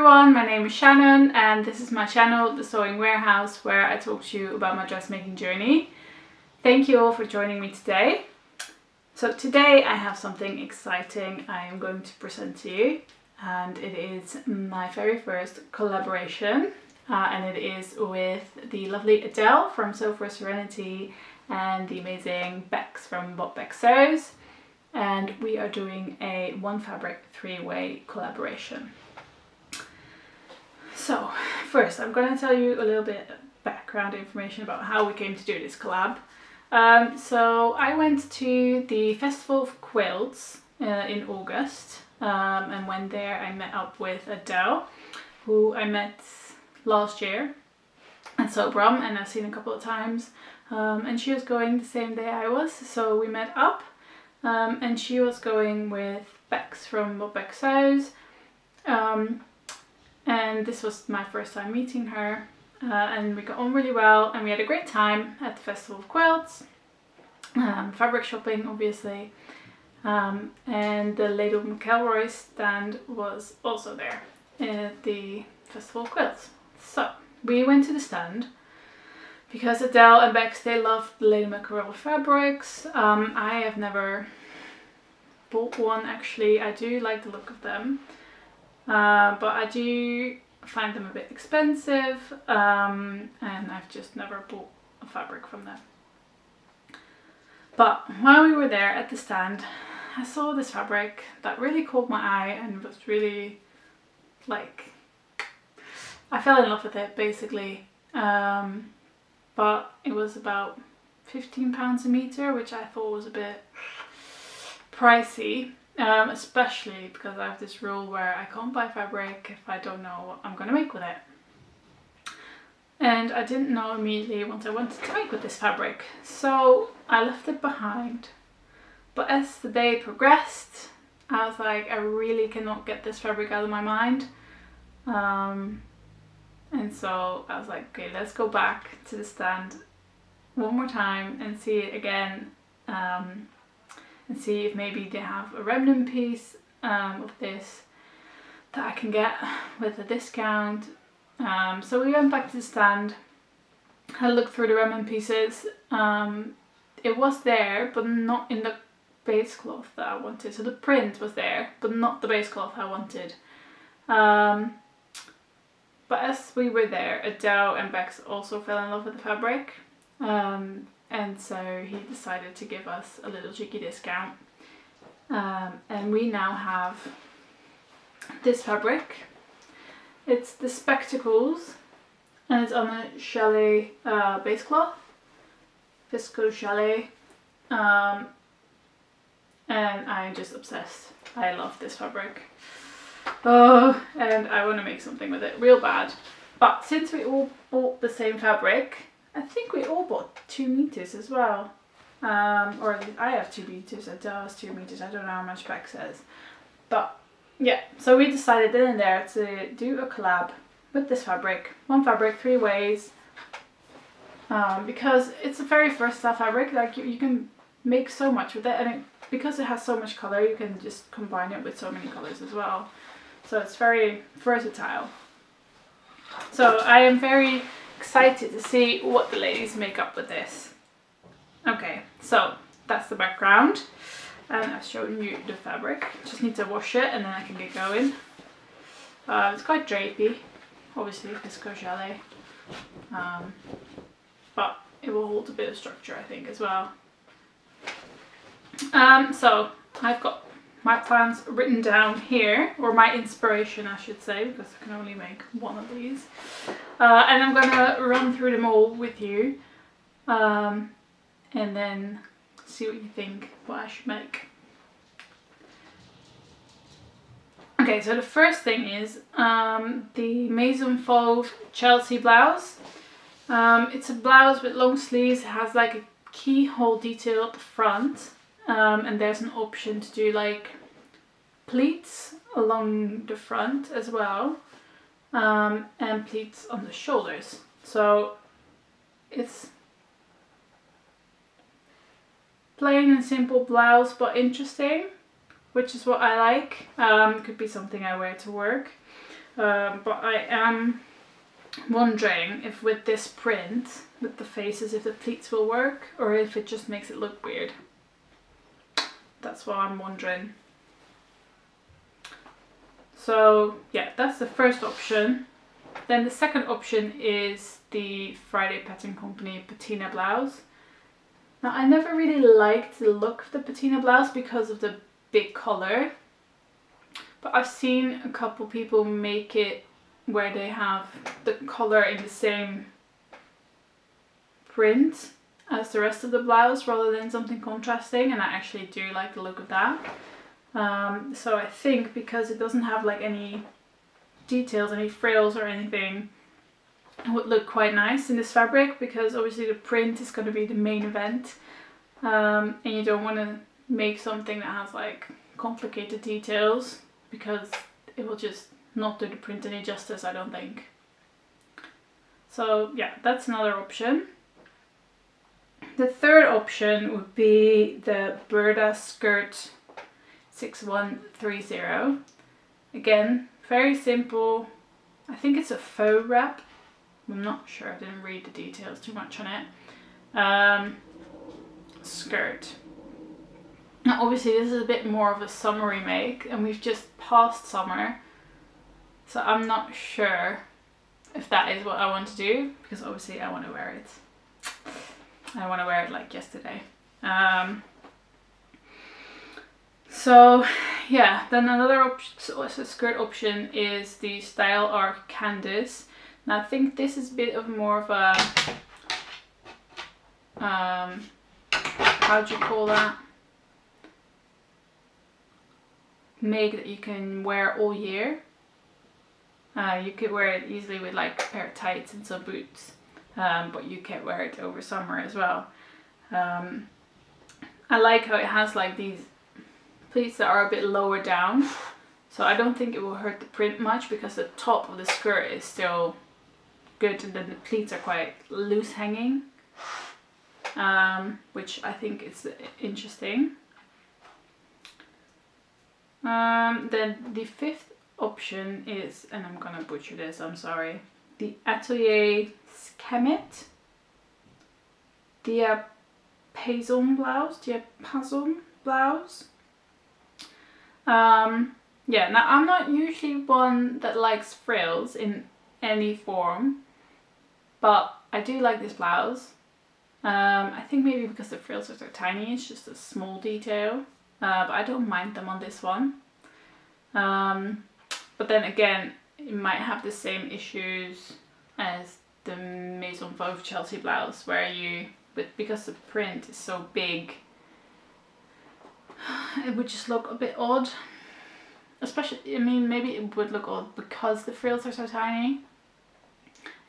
everyone, my name is Shannon and this is my channel, The Sewing Warehouse, where I talk to you about my dressmaking journey. Thank you all for joining me today. So today I have something exciting I am going to present to you, and it is my very first collaboration and it is with the lovely Adele from Sew for Serenity and the amazing Bex from Bob Bex Sews, and we are doing a one fabric three-way collaboration. So first I'm going to tell you a little bit of background information about how we came to do this collab. So I went to the Festival of Quilts in August, and when there I met up with Adele, who I met last year at Sobram and I've seen a couple of times, and she was going the same day I was, so we met up, and she was going with Bex from Bob Bex Sews, and this was my first time meeting her, and we got on really well and we had a great time at the Festival of Quilts, fabric shopping obviously, and the Ladle McElroy stand was also there at the Festival of Quilts. So we went to the stand because Adele and Bex, they love the Ladle McElroy fabrics. I have never bought one actually. I do like the look of them. But I do find them a bit expensive, and I've just never bought a fabric from them. But while we were there at the stand, I saw this fabric that really caught my eye and was really, like, I fell in love with it basically. But it was about £15 a meter, which I thought was a bit pricey. Especially because I have this rule where I can't buy fabric if I don't know what I'm going to make with it. And I didn't know immediately what I wanted to make with this fabric, so I left it behind. But as the day progressed, I was like, I really cannot get this fabric out of my mind. And so I was like, okay, let's go back to the stand one more time and see it again. And see if maybe they have a remnant piece of this that I can get with a discount. So we went back to the stand, had a look through the remnant pieces. It was there, but not in the base cloth that I wanted. So the print was there, but not the base cloth I wanted. But as we were there, Adele and Bex also fell in love with the fabric. And so he decided to give us a little cheeky discount, and we now have this fabric. It's the Spectacles and it's on a chalet base cloth, visco chalet, and I'm just obsessed. I love this fabric. Oh, and I want to make something with it real bad. But since we all bought the same fabric, I think we all bought 2 meters as well, or at least I have 2 meters, Adele has 2 meters, I don't know how much Bex says. But yeah, so we decided then and there to do a collab with this fabric, one fabric, 3 ways, because it's a very versatile fabric. Like you can make so much with it, and because it has so much color, you can just combine it with so many colors as well. So it's very versatile. So I am very excited to see what the ladies make up with this. Okay, so that's the background, and I've shown you the fabric. Just need to wash it and then I can get going. It's quite drapey, obviously visco chalet, but it will hold a bit of structure I think as well. So I've got my plans written down here, or my inspiration I should say, because I can only make one of these. And I'm gonna run through them all with you, and then see what you think what I should make. Okay, so the first thing is the Maison Fauve Chelsea blouse. It's a blouse with long sleeves. It has like a keyhole detail at the front, and there's an option to do like pleats along the front as well, and pleats on the shoulders. So it's plain and simple blouse, but interesting, which is what I like. Could be something I wear to work. But I am wondering if with this print, with the faces, if the pleats will work or if it just makes it look weird. That's what I'm wondering. So yeah, that's the first option. Then the second option is the Friday Pattern Company patina blouse. Now I never really liked the look of the patina blouse because of the big collar, but I've seen a couple people make it where they have the collar in the same print as the rest of the blouse rather than something contrasting, and I actually do like the look of that. So I think because it doesn't have like any details, any frills or anything, it would look quite nice in this fabric, because obviously the print is going to be the main event, and you don't want to make something that has like complicated details because it will just not do the print any justice, I don't think. So yeah, that's another option. The third option would be the Burda skirt 6130. Again, very simple. I think it's a faux wrap. I'm not sure, I didn't read the details too much on it. Skirt. Now obviously this is a bit more of a summery make, and we've just passed summer, so I'm not sure if that is what I want to do, because obviously I want to wear it. I want to wear it like yesterday. So yeah, then another skirt option is the Style Arc Candice. Now I think this is a bit of more of a, how do you call that? Make that you can wear all year. You could wear it easily with like a pair of tights and some boots, but you can wear it over summer as well. I like how it has like these pleats that are a bit lower down, so I don't think it will hurt the print much because the top of the skirt is still good, and then the pleats are quite loose hanging, which I think is interesting. Then the fifth option is, and I'm gonna butcher this, I'm sorry, the Atelier Skemet Diapason blouse. Yeah, now I'm not usually one that likes frills in any form, but I do like this blouse. I think maybe because the frills are so tiny, it's just a small detail, but I don't mind them on this one. But then again, it might have the same issues as the Maison Veuve Chelsea blouse, where because the print is so big, it would just look a bit odd. Especially, I mean, maybe it would look odd because the frills are so tiny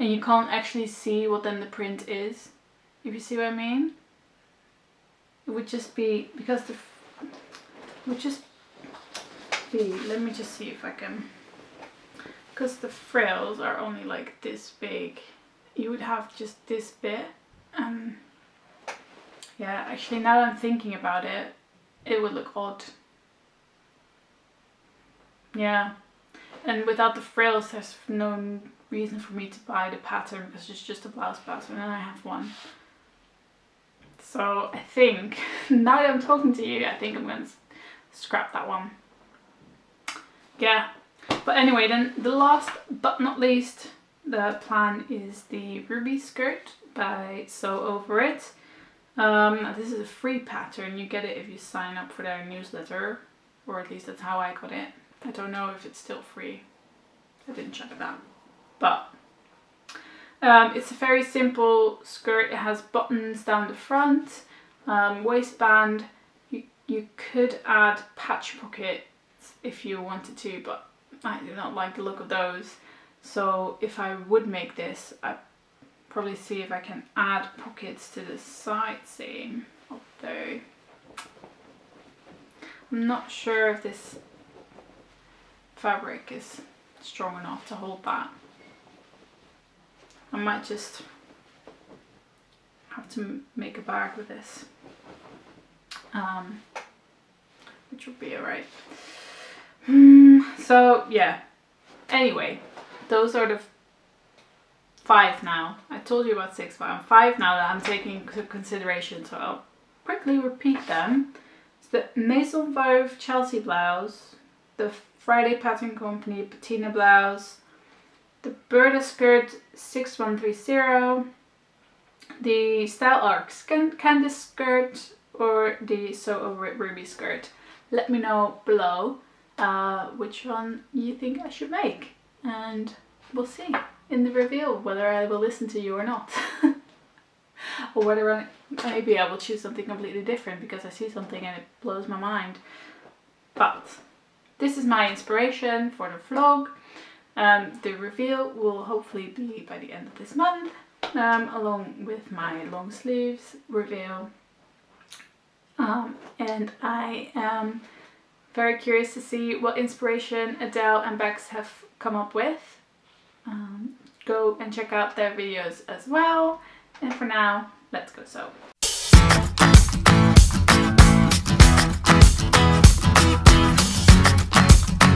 and you can't actually see what then the print is, if you see what I mean. It would just be, because let me just see if I can, because the frills are only like this big, you would have just this bit, and yeah, actually now that I'm thinking about it, it would look odd. Yeah, and without the frills there's no reason for me to buy the pattern, because it's just a blouse pattern and I have one. So I think, now that I'm talking to you, I think I'm going to scrap that one. Yeah, but anyway, then the last but not least, the plan is the Ruby skirt by Sew Over It. This is a free pattern, you get it if you sign up for their newsletter, or at least that's how I got it. I don't know if it's still free, I didn't check it out, but it's a very simple skirt. It has buttons down the front, waistband. You could add patch pockets if you wanted to, but I do not like the look of those. So if I would make this, I'd probably see if I can add pockets to the side seam, although I'm not sure if this fabric is strong enough to hold that. I might just have to make a bag with this, which would be alright. So yeah, Anyway, those are the 5 now. I told you about 6, but I'm 5 now that I'm taking into consideration, so I'll quickly repeat them. It's the Maison Veuve Chelsea blouse, the Friday Pattern Company patina blouse, the Burda skirt 6130, the Style Arc Candice skirt, or the So Over It Ruby skirt. Let me know below which one you think I should make, and we'll see in the reveal whether I will listen to you or not. Or whether maybe I will choose something completely different because I see something and it blows my mind. But this is my inspiration for the vlog. The reveal will hopefully be by the end of this month, along with my long sleeves reveal. And I am very curious to see what inspiration Adele and Bex have come up with. Go and check out their videos as well. And for now, let's go sew.